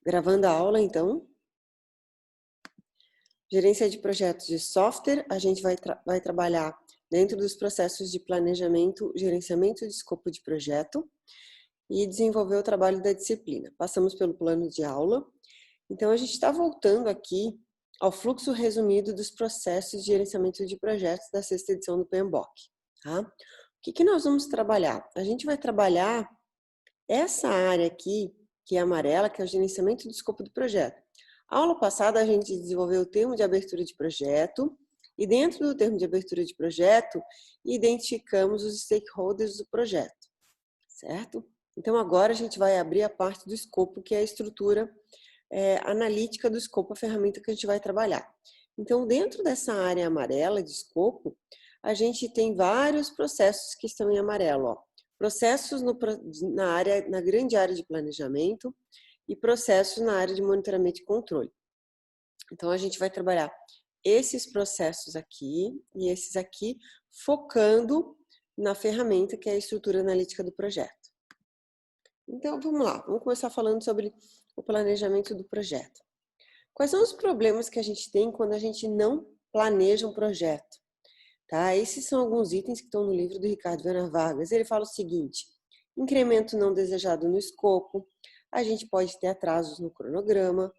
Gravando a aula, então. Gerência de projetos de software, a gente vai trabalhar dentro dos processos de planejamento, gerenciamento de escopo de projeto e desenvolver o trabalho da disciplina. Passamos pelo plano de aula. Então, a gente está voltando aqui ao fluxo resumido dos processos de gerenciamento de projetos da sexta edição do PMBOK. Tá? O que nós vamos trabalhar? A gente vai trabalhar essa área aqui, que é amarela, que é o gerenciamento do escopo do projeto. A aula passada a gente desenvolveu o termo de abertura de projeto e dentro do termo de abertura de projeto identificamos os stakeholders do projeto, certo? Então agora a gente vai abrir a parte do escopo, que é a estrutura analítica do escopo, a ferramenta que a gente vai trabalhar. Então dentro dessa área amarela de escopo, a gente tem vários processos que estão em amarelo, ó. Processos na grande área de planejamento e processos na área de monitoramento e controle. Então, a gente vai trabalhar esses processos aqui e esses aqui, focando na ferramenta que é a estrutura analítica do projeto. Então, vamos lá, vamos começar falando sobre o planejamento do projeto. Quais são os problemas que a gente tem quando a gente não planeja um projeto? Tá? Esses são alguns itens que estão no livro do Ricardo Werner Vargas. Ele fala o seguinte: incremento não desejado no escopo, a gente pode ter atrasos no cronograma,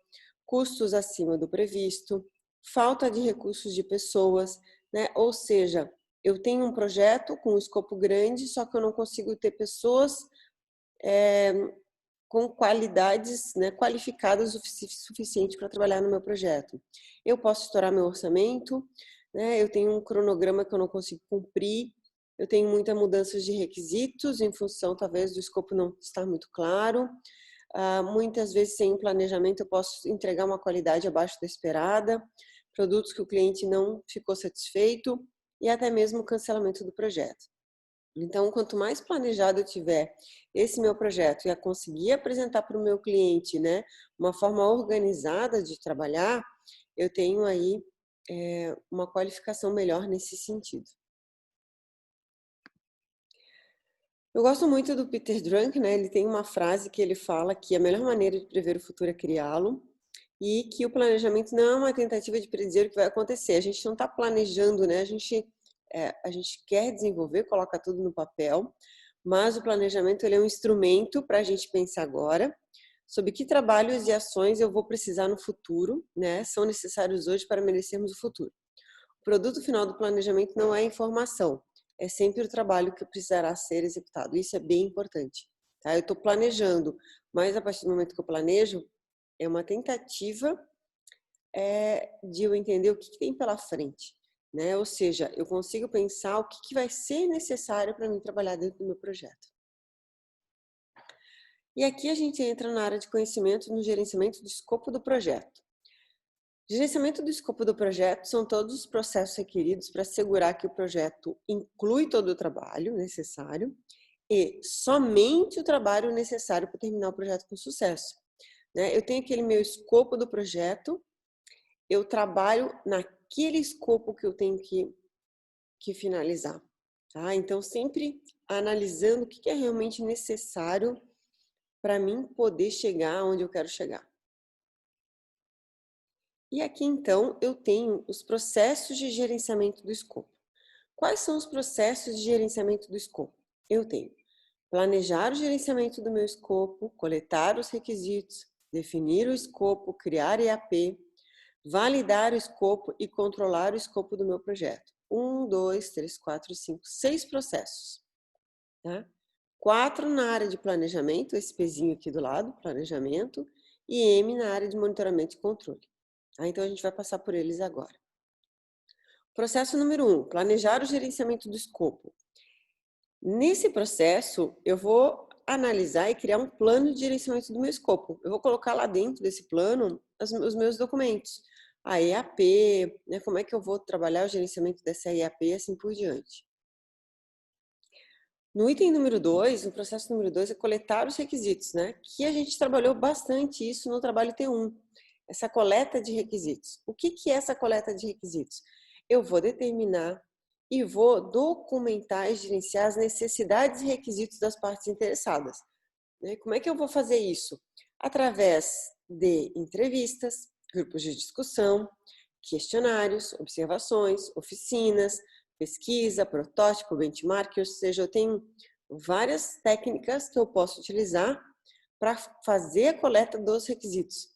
custos acima do previsto, falta de recursos de pessoas, né? Ou seja, eu tenho um projeto com um escopo grande, só que eu não consigo ter pessoas com qualidades, né, qualificadas o suficiente para trabalhar no meu projeto. Eu posso estourar meu orçamento, né, eu tenho um cronograma que eu não consigo cumprir, eu tenho muitas mudanças de requisitos em função, talvez, do escopo não estar muito claro. Muitas vezes, sem planejamento, eu posso entregar uma qualidade abaixo da esperada, produtos que o cliente não ficou satisfeito e até mesmo o cancelamento do projeto. Então, quanto mais planejado eu tiver esse meu projeto e a conseguir apresentar para o meu cliente, né, uma forma organizada de trabalhar, eu tenho aí uma qualificação melhor nesse sentido. Eu gosto muito do Peter Drucker, né? Ele tem uma frase que ele fala que a melhor maneira de prever o futuro é criá-lo e que o planejamento não é uma tentativa de predizer o que vai acontecer. A gente não está planejando, né? A gente quer desenvolver, coloca tudo no papel, mas o planejamento ele é um instrumento para a gente pensar agora sobre que trabalhos e ações eu vou precisar no futuro, né? São necessários hoje para merecermos o futuro. O produto final do planejamento não é informação, é sempre o trabalho que precisará ser executado. Isso é bem importante. Tá? Eu estou planejando, mas a partir do momento que eu planejo, é uma tentativa de eu entender o que tem pela frente. Né? Ou seja, eu consigo pensar o que vai ser necessário para mim trabalhar dentro do meu projeto. E aqui a gente entra na área de conhecimento no gerenciamento do escopo do projeto. Gerenciamento do escopo do projeto são todos os processos requeridos para assegurar que o projeto inclui todo o trabalho necessário e somente o trabalho necessário para terminar o projeto com sucesso. Eu tenho aquele meu escopo do projeto, eu trabalho naquele escopo que eu tenho que finalizar. Tá? Então, sempre analisando o que é realmente necessário para mim poder chegar onde eu quero chegar. E aqui, então, eu tenho os processos de gerenciamento do escopo. Quais são os processos de gerenciamento do escopo? Eu tenho planejar o gerenciamento do meu escopo, coletar os requisitos, definir o escopo, criar EAP, validar o escopo e controlar o escopo do meu projeto. 1, 2, 3, 4, 5, 6 processos. Tá? 4 na área de planejamento, esse pezinho aqui do lado, planejamento, e M na área de monitoramento e controle. Então, a gente vai passar por eles agora. Processo número 1, planejar o gerenciamento do escopo. Nesse processo, eu vou analisar e criar um plano de gerenciamento do meu escopo. Eu vou colocar lá dentro desse plano os meus documentos. A EAP, né, como é que eu vou trabalhar o gerenciamento dessa EAP e assim por diante. No item número 2, no processo número 2, é coletar os requisitos, né? Que a gente trabalhou bastante isso no trabalho T1. Essa coleta de requisitos. O que é essa coleta de requisitos? Eu vou determinar e vou documentar e gerenciar as necessidades e requisitos das partes interessadas. Como é que eu vou fazer isso? através de entrevistas, grupos de discussão, questionários, observações, oficinas, pesquisa, protótipo, benchmark, ou seja, eu tenho várias técnicas que eu posso utilizar para fazer a coleta dos requisitos.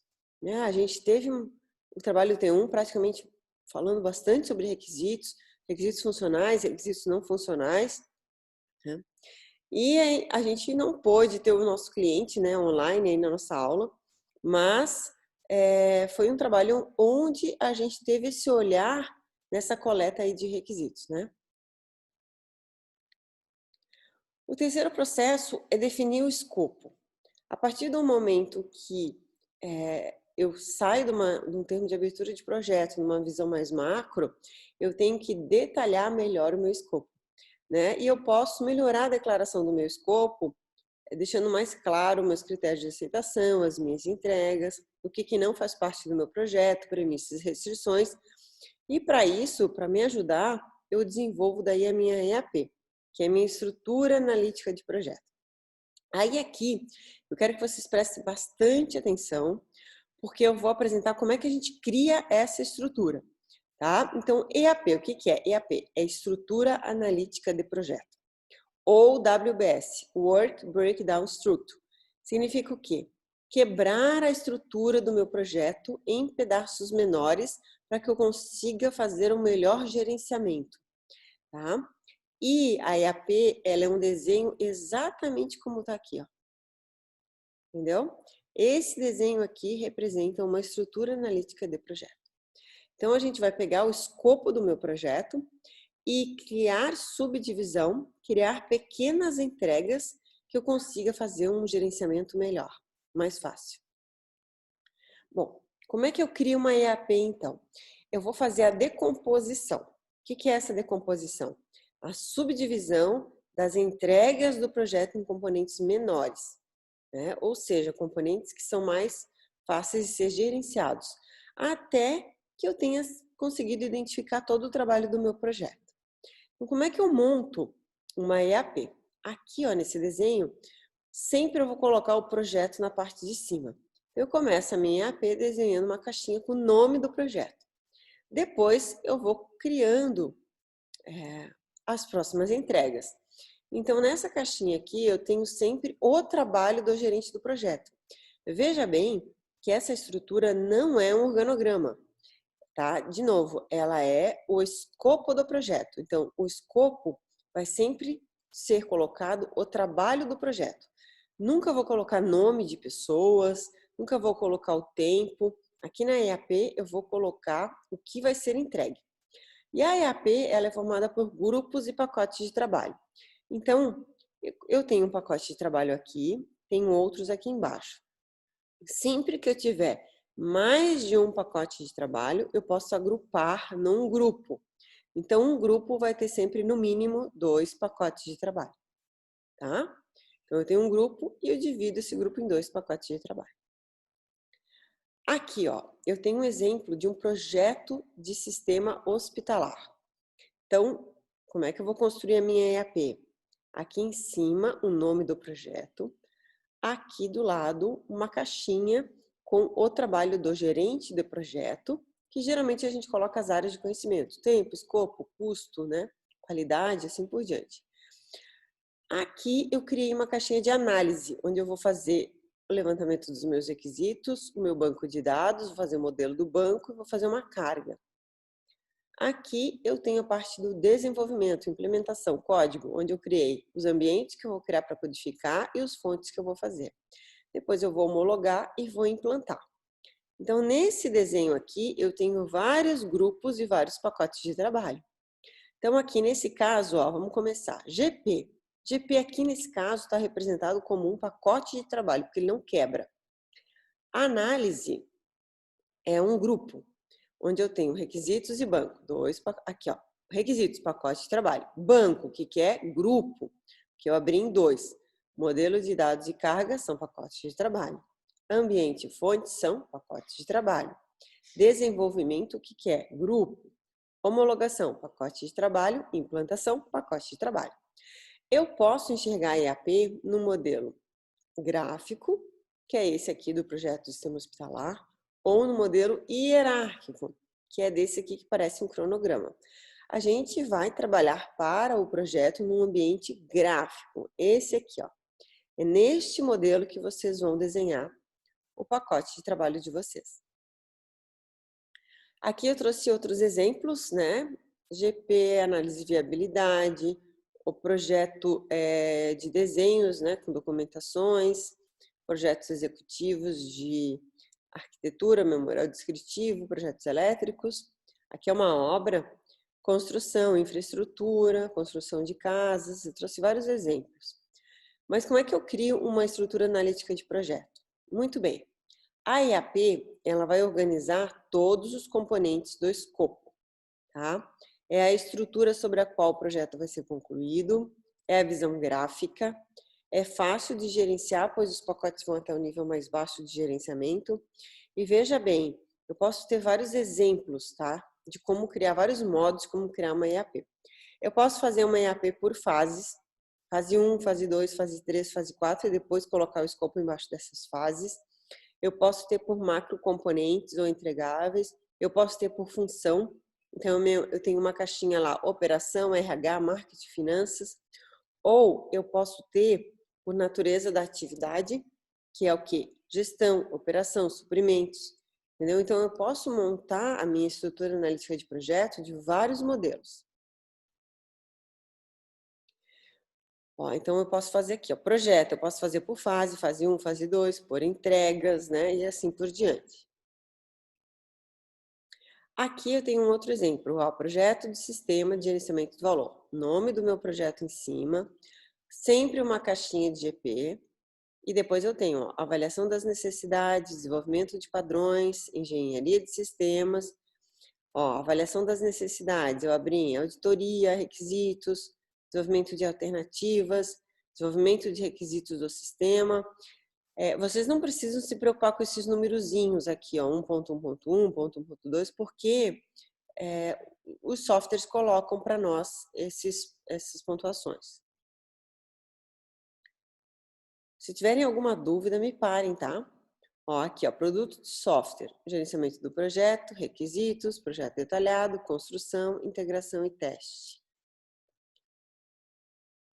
A gente teve o trabalho T1 praticamente falando bastante sobre requisitos, requisitos funcionais, requisitos não funcionais, né? E a gente não pôde ter o nosso cliente, né, online aí na nossa aula, mas foi um trabalho onde a gente teve esse olhar nessa coleta aí de requisitos, né? O terceiro processo é definir o escopo. A partir do momento que eu saio de um termo de abertura de projeto, numa visão mais macro, eu tenho que detalhar melhor o meu escopo, né? E eu posso melhorar a declaração do meu escopo, deixando mais claro meus critérios de aceitação, as minhas entregas, o que não faz parte do meu projeto, premissas e restrições. E para isso, para me ajudar, eu desenvolvo daí a minha EAP, que é a minha estrutura analítica de projeto. Aí aqui, eu quero que vocês prestem bastante atenção, porque eu vou apresentar como é que a gente cria essa estrutura, tá? Então, EAP, o que é? EAP é Estrutura Analítica de Projeto, ou WBS, Work Breakdown Structure. Significa o quê? Quebrar a estrutura do meu projeto em pedaços menores para que eu consiga fazer um melhor gerenciamento, tá? E a EAP, ela é um desenho exatamente como está aqui, ó. Entendeu? Esse desenho aqui representa uma estrutura analítica de projeto. Então, a gente vai pegar o escopo do meu projeto e criar subdivisão, criar pequenas entregas que eu consiga fazer um gerenciamento melhor, mais fácil. Bom, como é que eu crio uma EAP, então? Eu vou fazer a decomposição. O que é essa decomposição? A subdivisão das entregas do projeto em componentes menores, né? Ou seja, componentes que são mais fáceis de ser gerenciados, até que eu tenha conseguido identificar todo o trabalho do meu projeto. Então, como é que eu monto uma EAP? Aqui, ó, nesse desenho, sempre eu vou colocar o projeto na parte de cima. Eu começo a minha EAP desenhando uma caixinha com o nome do projeto. Depois, eu vou criando as próximas entregas. Então, nessa caixinha aqui, eu tenho sempre o trabalho do gerente do projeto. Veja bem que essa estrutura não é um organograma, tá? De novo, ela é o escopo do projeto. Então, o escopo vai sempre ser colocado o trabalho do projeto. Nunca vou colocar nome de pessoas, nunca vou colocar o tempo. Aqui na EAP, eu vou colocar o que vai ser entregue. E a EAP, ela é formada por grupos e pacotes de trabalho. Então, eu tenho um pacote de trabalho aqui, tenho outros aqui embaixo. Sempre que eu tiver mais de um pacote de trabalho, eu posso agrupar num grupo. Então, um grupo vai ter sempre, no mínimo, 2 pacotes de trabalho, tá? Então, eu tenho um grupo e eu divido esse grupo em 2 pacotes de trabalho. Aqui, ó, eu tenho um exemplo de um projeto de sistema hospitalar. Então, como é que eu vou construir a minha EAP? Aqui em cima, o nome do projeto. Aqui do lado, uma caixinha com o trabalho do gerente de projeto, que geralmente a gente coloca as áreas de conhecimento, tempo, escopo, custo, né? Qualidade, assim por diante. Aqui eu criei uma caixinha de análise, onde eu vou fazer o levantamento dos meus requisitos, o meu banco de dados, vou fazer o modelo do banco e vou fazer uma carga. Aqui eu tenho a parte do desenvolvimento, implementação, código, onde eu criei os ambientes que eu vou criar para codificar e os fontes que eu vou fazer. Depois eu vou homologar e vou implantar. Então, nesse desenho aqui, eu tenho vários grupos e vários pacotes de trabalho. Então, aqui nesse caso, ó, vamos começar. GP. GP aqui nesse caso está representado como um pacote de trabalho, porque ele não quebra. Análise é um grupo, onde eu tenho requisitos e banco. Aqui, ó, requisitos, pacote de trabalho. Banco, o que é? Grupo, que eu abri em 2. Modelo de dados e carga são pacotes de trabalho. Ambiente e fonte são pacotes de trabalho. Desenvolvimento, o que é? Grupo. Homologação, pacote de trabalho. Implantação, pacote de trabalho. Eu posso enxergar a EAP no modelo gráfico, que é esse aqui do projeto do sistema hospitalar, ou no modelo hierárquico, que é desse aqui que parece um cronograma. A gente vai trabalhar para o projeto num ambiente gráfico, esse aqui, ó. É neste modelo que vocês vão desenhar o pacote de trabalho de vocês. Aqui eu trouxe outros exemplos, né? GP, análise de viabilidade, o projeto de desenhos, né, com documentações, projetos executivos de arquitetura, memorial descritivo, projetos elétricos. Aqui é uma obra, construção, infraestrutura, construção de casas, eu trouxe vários exemplos. Mas como é que eu crio uma estrutura analítica de projeto? Muito bem. A EAP, ela vai organizar todos os componentes do escopo, tá? É a estrutura sobre a qual o projeto vai ser concluído, é a visão gráfica, é fácil de gerenciar, pois os pacotes vão até o nível mais baixo de gerenciamento. E veja bem, eu posso ter vários exemplos, tá? De como criar vários modos, como criar uma EAP. Eu posso fazer uma EAP por fases, fase 1, fase 2, fase 3, fase 4, e depois colocar o escopo embaixo dessas fases. Eu posso ter por macro componentes ou entregáveis, eu posso ter por função. Então, eu tenho uma caixinha lá, operação, RH, marketing, finanças. Ou eu posso ter por natureza da atividade, que é o quê? Gestão, operação, suprimentos. Entendeu? Então, eu posso montar a minha estrutura analítica de projeto de vários modelos. Ó, então, eu posso fazer aqui, ó, projeto, eu posso fazer por fase, fase 1, fase 2, por entregas, né? E assim por diante. Aqui eu tenho um outro exemplo, ó, projeto de sistema de gerenciamento de valor. Nome do meu projeto em cima, sempre uma caixinha de GP, e depois eu tenho ó, avaliação das necessidades, desenvolvimento de padrões, engenharia de sistemas, ó, avaliação das necessidades, eu abri em auditoria, requisitos, desenvolvimento de alternativas, desenvolvimento de requisitos do sistema. Vocês não precisam se preocupar com esses numerozinhos aqui, ó, 1.1.1, 1.1.2, porque os softwares colocam para nós essas pontuações. Se tiverem alguma dúvida, me parem, tá? Ó, aqui, ó, produto de software, gerenciamento do projeto, requisitos, projeto detalhado, construção, integração e teste.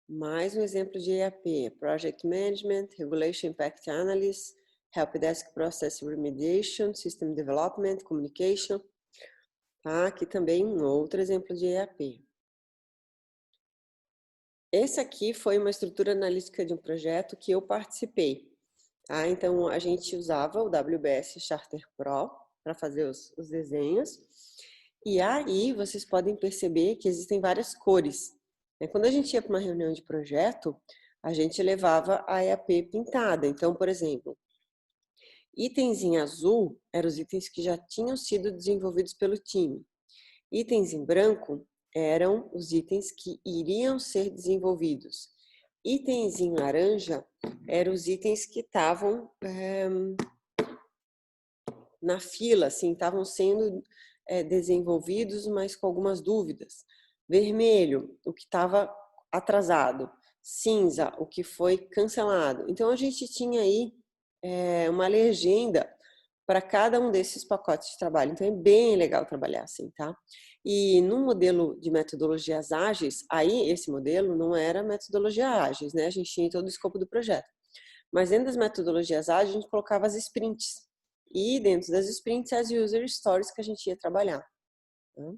Mais um exemplo de EAP, Project Management, Regulation Impact Analysis, Helpdesk Process Remediation, System Development, Communication. Tá? Aqui também um outro exemplo de EAP. Esse aqui foi uma estrutura analítica de um projeto que eu participei. Tá? Então, a gente usava o WBS Charter Pro para fazer os desenhos. E aí, vocês podem perceber que existem várias cores. Quando a gente ia para uma reunião de projeto, a gente levava a EAP pintada. Então, por exemplo, itens em azul eram os itens que já tinham sido desenvolvidos pelo time. Itens em branco eram os itens que iriam ser desenvolvidos. Itens em laranja eram os itens que estavam na fila, assim, estavam sendo desenvolvidos, mas com algumas dúvidas. Vermelho, o que estava atrasado. Cinza, o que foi cancelado. Então, a gente tinha aí uma legenda para cada um desses pacotes de trabalho. Então, é bem legal trabalhar assim, tá? E no modelo de metodologias ágeis, aí esse modelo não era metodologia ágeis, né? A gente tinha todo o escopo do projeto. Mas dentro das metodologias ágeis, a gente colocava as sprints. E dentro das sprints, as user stories que a gente ia trabalhar. Tá?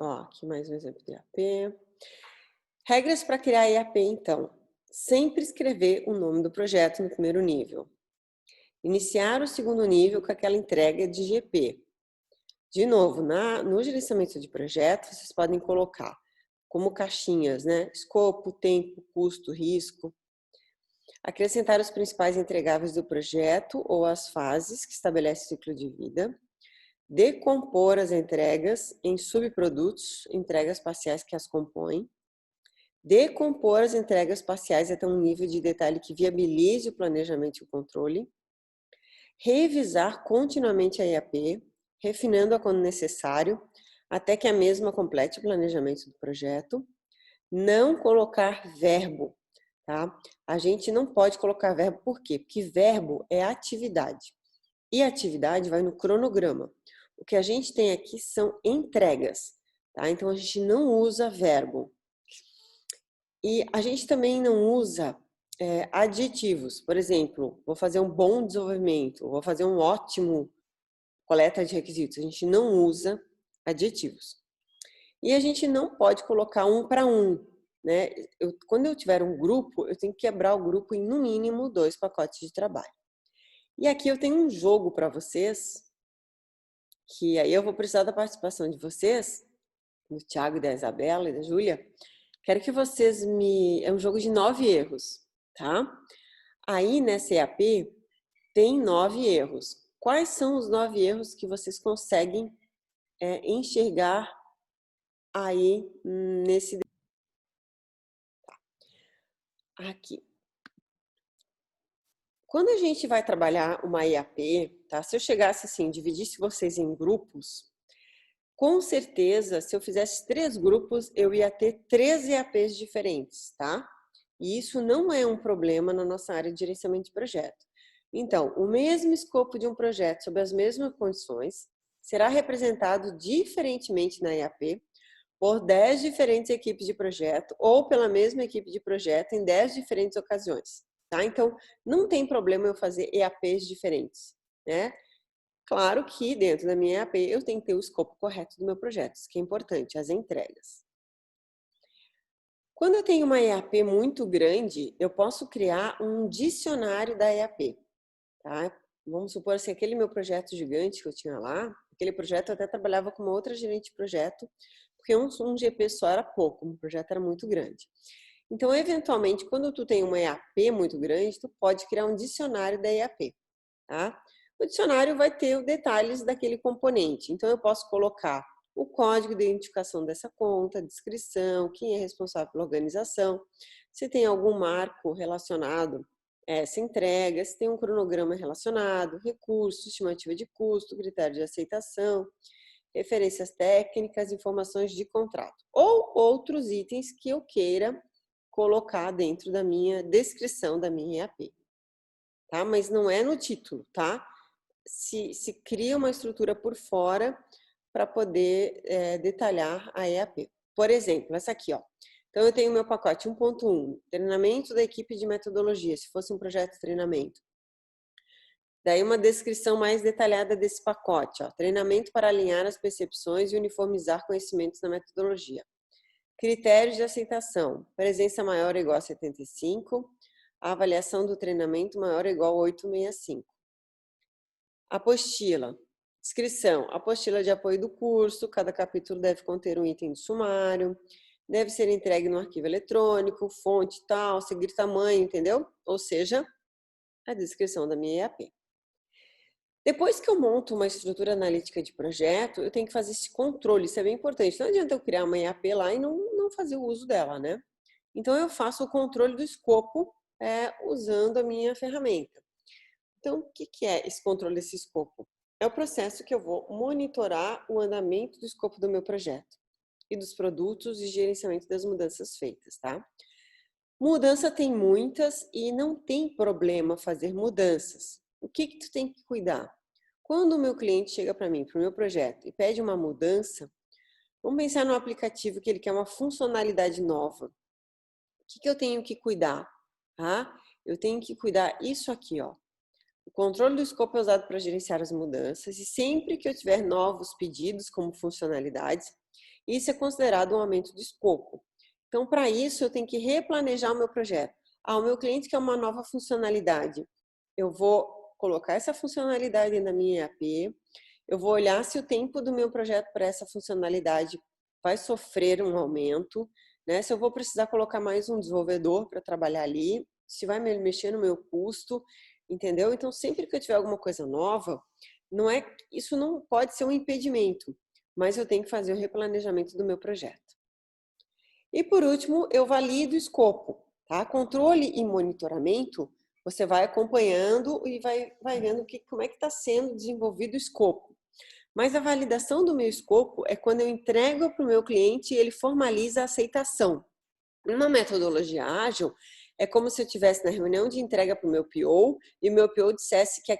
Ó, aqui mais um exemplo de EAP. Regras para criar EAP, então. Sempre escrever o nome do projeto no primeiro nível. Iniciar o segundo nível com aquela entrega de GP. De novo, no gerenciamento de projeto, vocês podem colocar como caixinhas, né? Escopo, tempo, custo, risco. Acrescentar os principais entregáveis do projeto ou as fases que estabelece o ciclo de vida. Decompor as entregas em subprodutos, entregas parciais que as compõem. Decompor as entregas parciais até um nível de detalhe que viabilize o planejamento e o controle. Revisar continuamente a EAP, refinando-a quando necessário, até que a mesma complete o planejamento do projeto. Não colocar verbo. tá? A gente não pode colocar verbo, por quê? Porque verbo é atividade. E atividade vai no cronograma. O que a gente tem aqui são entregas, tá? Então a gente não usa verbo. E a gente também não usa adjetivos. Por exemplo, vou fazer um bom desenvolvimento, vou fazer um ótimo coleta de requisitos. A gente não usa adjetivos. E a gente não pode colocar um para um, né? Quando eu tiver um grupo, eu tenho que quebrar o grupo em no mínimo 2 pacotes de trabalho. E aqui eu tenho um jogo para vocês, que aí eu vou precisar da participação de vocês, do Thiago, da Isabela e da Júlia. Quero que vocês me... É um jogo de 9 erros, tá? Aí nessa EAP tem 9 erros. Quais são os 9 erros que vocês conseguem enxergar aí nesse... Aqui. Quando a gente vai trabalhar uma EAP, tá? Se eu chegasse assim, dividisse vocês em grupos, com certeza, se eu fizesse 3 grupos, eu ia ter 3 EAPs diferentes, tá? E isso não é um problema na nossa área de gerenciamento de projeto. Então, o mesmo escopo de um projeto sob as mesmas condições será representado diferentemente na EAP por 10 diferentes equipes de projeto ou pela mesma equipe de projeto em 10 diferentes ocasiões, tá? Então, não tem problema eu fazer EAPs diferentes, né? Claro que dentro da minha EAP eu tenho que ter o escopo correto do meu projeto, isso que é importante, as entregas. Quando eu tenho uma EAP muito grande, eu posso criar um dicionário da EAP, tá? Vamos supor assim, aquele meu projeto gigante que eu tinha lá, aquele projeto eu até trabalhava com uma outra gerente de projeto, porque um GP só era pouco, um projeto era muito grande. Então, eventualmente, quando tu tem uma EAP muito grande, tu pode criar um dicionário da EAP, tá? O dicionário vai ter os detalhes daquele componente. Então, eu posso colocar o código de identificação dessa conta, descrição, quem é responsável pela organização, se tem algum marco relacionado a essa entrega, se tem um cronograma relacionado, recursos, estimativa de custo, critério de aceitação, referências técnicas, informações de contrato ou outros itens que eu queira colocar dentro da minha descrição da minha EAP, tá? Mas não é no título, tá? Se cria uma estrutura por fora para poder detalhar a EAP. Por exemplo, essa aqui, ó. Então, eu tenho meu pacote 1.1, treinamento da equipe de metodologia, se fosse um projeto de treinamento. Daí uma descrição mais detalhada desse pacote, ó. Treinamento para alinhar as percepções e uniformizar conhecimentos na metodologia. Critérios de aceitação, presença maior ou igual a 75, a avaliação do treinamento maior ou igual a 865. Apostila, descrição, apostila de apoio do curso, cada capítulo deve conter um item de sumário, deve ser entregue no arquivo eletrônico, fonte tal, seguir tamanho, entendeu? Ou seja, a descrição da minha EAP. Depois que eu monto uma estrutura analítica de projeto, eu tenho que fazer esse controle, isso é bem importante. Não adianta eu criar uma EAP lá e não fazer o uso dela, né? Então, eu faço o controle do escopo usando a minha ferramenta. Então, o que é esse controle desse escopo? É o processo que eu vou monitorar o andamento do escopo do meu projeto e dos produtos e gerenciamento das mudanças feitas, tá? Mudança tem muitas e não tem problema fazer mudanças. O que tu tem que cuidar? Quando o meu cliente chega para mim, para o meu projeto, e pede uma mudança, vamos pensar no aplicativo que ele quer uma funcionalidade nova. O que eu tenho que cuidar? Tá? Eu tenho que cuidar isso aqui, ó. O controle do escopo é usado para gerenciar as mudanças e sempre que eu tiver novos pedidos como funcionalidades, isso é considerado um aumento de escopo. Então, para isso, eu tenho que replanejar o meu projeto. O meu cliente quer uma nova funcionalidade. Eu vou colocar essa funcionalidade na minha EAP, eu vou olhar se o tempo do meu projeto para essa funcionalidade vai sofrer um aumento, né? Se eu vou precisar colocar mais um desenvolvedor para trabalhar ali, se vai mexer no meu custo, entendeu? Então, sempre que eu tiver alguma coisa nova, isso não pode ser um impedimento, mas eu tenho que fazer o replanejamento do meu projeto. E por último, eu valido o escopo, tá? Controle e monitoramento, você vai acompanhando e vai vendo como é que está sendo desenvolvido o escopo. Mas a validação do meu escopo é quando eu entrego para o meu cliente e ele formaliza a aceitação. Numa metodologia ágil, É como se eu estivesse na reunião de entrega para o meu PO e o meu PO dissesse que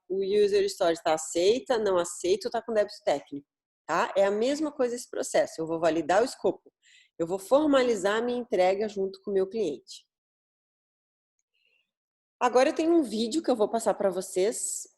o user story está aceita, não aceita ou está com débito técnico. Tá? É a mesma coisa esse processo. Eu vou validar o escopo. Eu vou formalizar a minha entrega junto com o meu cliente. Agora eu tenho um vídeo que eu vou passar para vocês